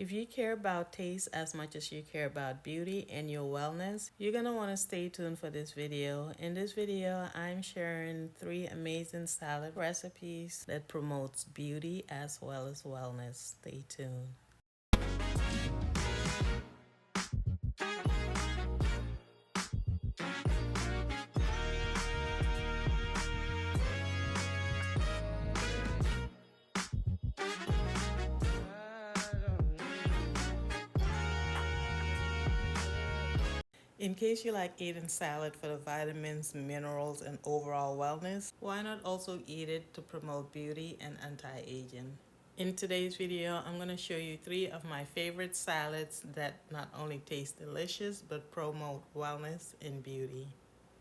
If you care about taste as much as you care about beauty and your wellness, you're gonna wanna stay tuned for this video. In this video, I'm sharing 3 amazing salad recipes that promotes beauty as well as wellness. Stay tuned. In case you like eating salad for the vitamins, minerals, and overall wellness, why not also eat it to promote beauty and anti-aging? In today's video, I'm going to show you 3 of my favorite salads that not only taste delicious but promote wellness and beauty.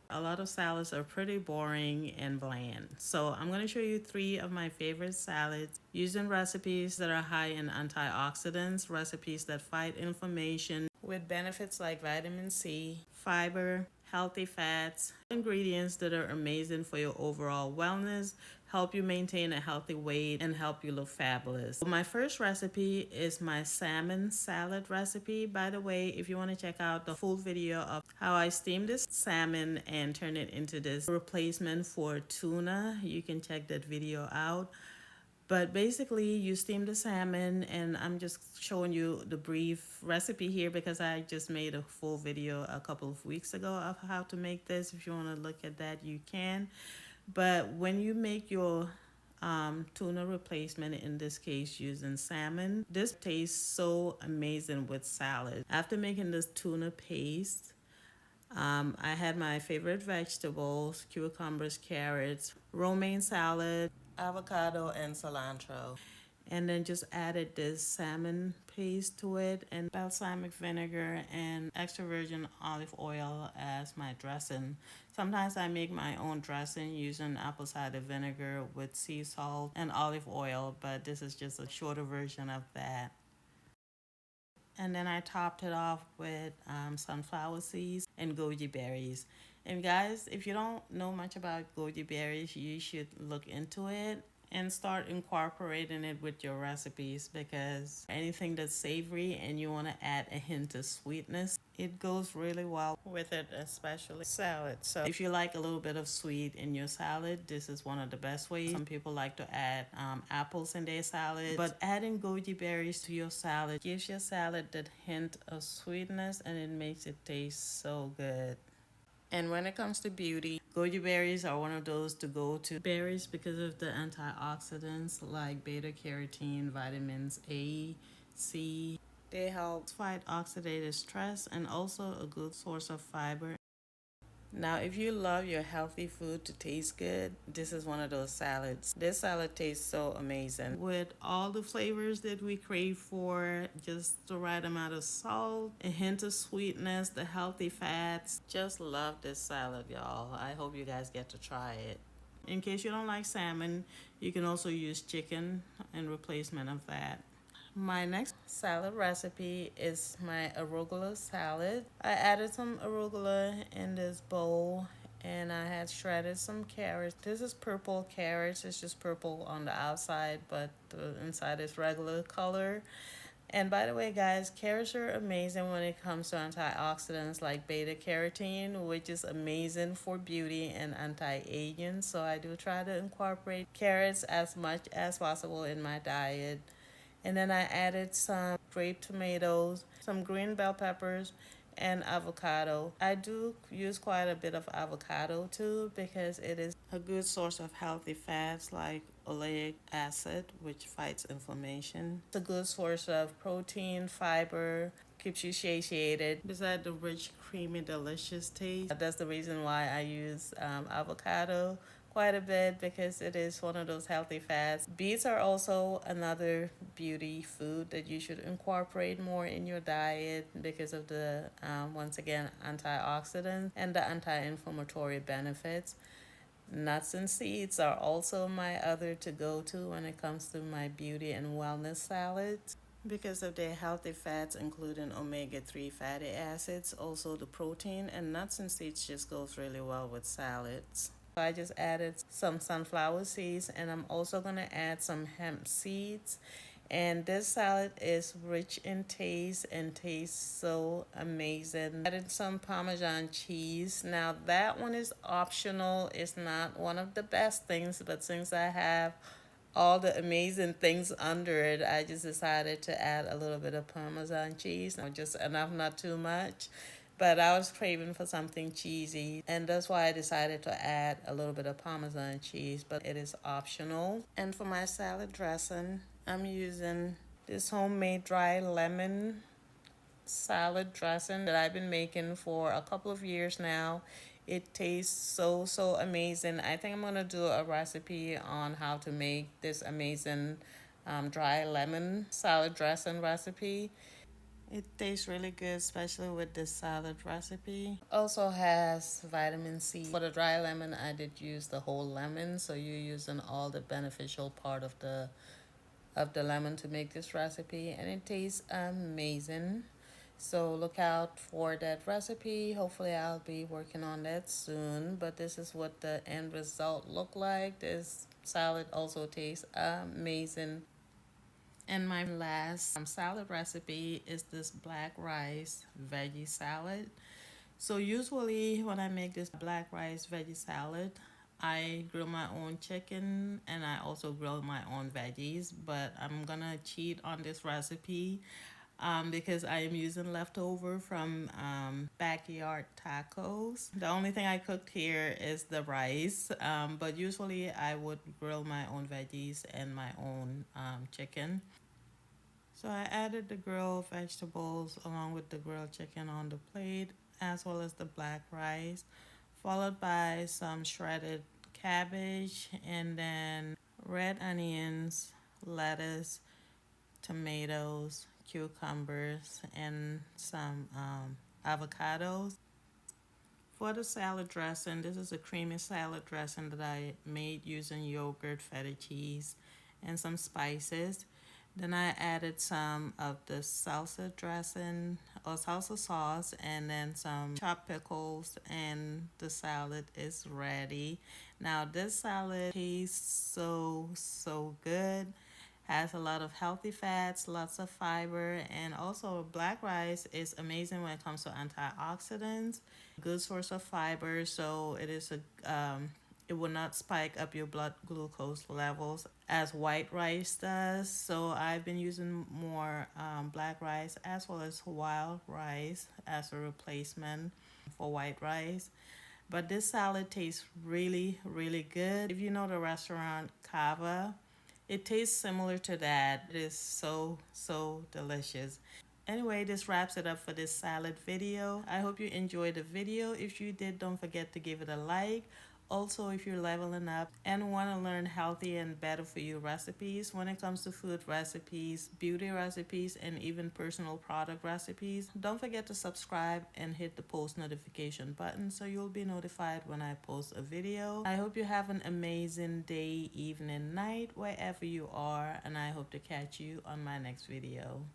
A lot of salads are pretty boring and bland. So I'm going to show you 3 of my favorite salads using recipes that are high in antioxidants, recipes that fight inflammation with benefits like vitamin C, fiber, healthy fats, ingredients that are amazing for your overall wellness, help you maintain a healthy weight, and help you look fabulous. My first recipe is my salmon salad recipe. By the way, if you want to check out the full video of how I steam this salmon and turn it into this replacement for tuna, you can check that video out. But basically, you steam the salmon, and I'm just showing you the brief recipe here because I just made a full video a couple of weeks ago of how to make this. If you want to look at that, you can. But when you make your tuna replacement, in this case using salmon, this tastes so amazing with salad. After making this tuna paste, I had my favorite vegetables, cucumbers, carrots, romaine salad, avocado, and cilantro. And then just added this salmon paste to it and balsamic vinegar and extra virgin olive oil as my dressing. Sometimes I make my own dressing using apple cider vinegar with sea salt and olive oil, but this is just a shorter version of that. And then I topped it off with sunflower seeds and goji berries. And guys, if you don't know much about goji berries, you should look into it and start incorporating it with your recipes, because anything that's savory and you want to add a hint of sweetness, it goes really well with it, especially salad. So if you like a little bit of sweet in your salad, this is one of the best ways. Some people like to add apples in their salad, but adding goji berries to your salad gives your salad that hint of sweetness and it makes it taste so good. And when it comes to beauty, goji berries are one of those to go to berries because of the antioxidants like beta carotene, vitamins A, C. They help fight oxidative stress and also a good source of fiber. Now, if you love your healthy food to taste good, this is one of those salads. This salad tastes so amazing with all the flavors that we crave for, just the right amount of salt, a hint of sweetness, the healthy fats. Just love this salad, y'all. I hope you guys get to try it. In case you don't like salmon, you can also use chicken in replacement of that. My next salad recipe is my arugula salad. I added some arugula in this bowl and I had shredded some carrots. This is purple carrots. It's just purple on the outside, but the inside is regular color. And by the way, guys, carrots are amazing when it comes to antioxidants like beta carotene, which is amazing for beauty and anti-aging. So I do try to incorporate carrots as much as possible in my diet. And then I added some grape tomatoes, some green bell peppers, and avocado. I do use quite a bit of avocado too because it is a good source of healthy fats like oleic acid, which fights inflammation. It's a good source of protein, fiber, keeps you satiated. Besides the rich, creamy, delicious taste, that's the reason why I use avocado quite a bit, because it is one of those healthy fats. Beets are also another beauty food that you should incorporate more in your diet because of the, once again, antioxidants and the anti-inflammatory benefits. Nuts and seeds are also my other to go to when it comes to my beauty and wellness salads because of their healthy fats, including omega-3 fatty acids, also the protein, and nuts and seeds just goes really well with salads. I just added some sunflower seeds, and I'm also going to add some hemp seeds And this salad is rich in taste and tastes so amazing. Added some Parmesan cheese. Now that one is optional. It's not one of the best things, but since I have all the amazing things under it, I just decided to add a little bit of Parmesan cheese. Now just enough, not too much. But I was craving for something cheesy, and that's why I decided to add a little bit of Parmesan cheese, but it is optional. And for my salad dressing, I'm using this homemade dry lemon salad dressing that I've been making for a couple of years now. It tastes so amazing. I think I'm gonna do a recipe on how to make this amazing dry lemon salad dressing recipe. It tastes really good, especially with this salad recipe. Also has vitamin C. For the dry lemon, I did use the whole lemon, so you're using all the beneficial part of the lemon to make this recipe, and it tastes amazing. So look out for that recipe. Hopefully I'll be working on that soon, but this is what the end result look like. This salad also tastes amazing. And my last salad recipe is this black rice veggie salad. So usually when I make this black rice veggie salad, I grill my own chicken and I also grill my own veggies, but I'm gonna cheat on this recipe because I am using leftover from backyard tacos. The only thing I cooked here is the rice, but usually I would grill my own veggies and my own chicken. So I added the grilled vegetables along with the grilled chicken on the plate, as well as the black rice, followed by some shredded cabbage and then red onions, lettuce, tomatoes, cucumbers, and some avocados. For the salad dressing, this is a creamy salad dressing that I made using yogurt, feta cheese, and some spices. Then I added some of the salsa dressing or salsa sauce and then some chopped pickles, and the salad is ready. Now this salad tastes so good. Has a lot of healthy fats, lots of fiber, and also black rice is amazing when it comes to antioxidants. Good source of fiber, so it will not spike up your blood glucose levels as white rice does. So I've been using more black rice as well as wild rice as a replacement for white rice. But this salad tastes really good. If you know the restaurant Cava, it tastes similar to that. It is so delicious. Anyway, this wraps it up for this salad video. I hope you enjoyed the video. If you did, don't forget to give it a like. Also, if you're leveling up and want to learn healthy and better for you recipes when it comes to food recipes, beauty recipes, and even personal product recipes, don't forget to subscribe and hit the post notification button so you'll be notified when I post a video. I hope you have an amazing day, evening, night, wherever you are, and I hope to catch you on my next video.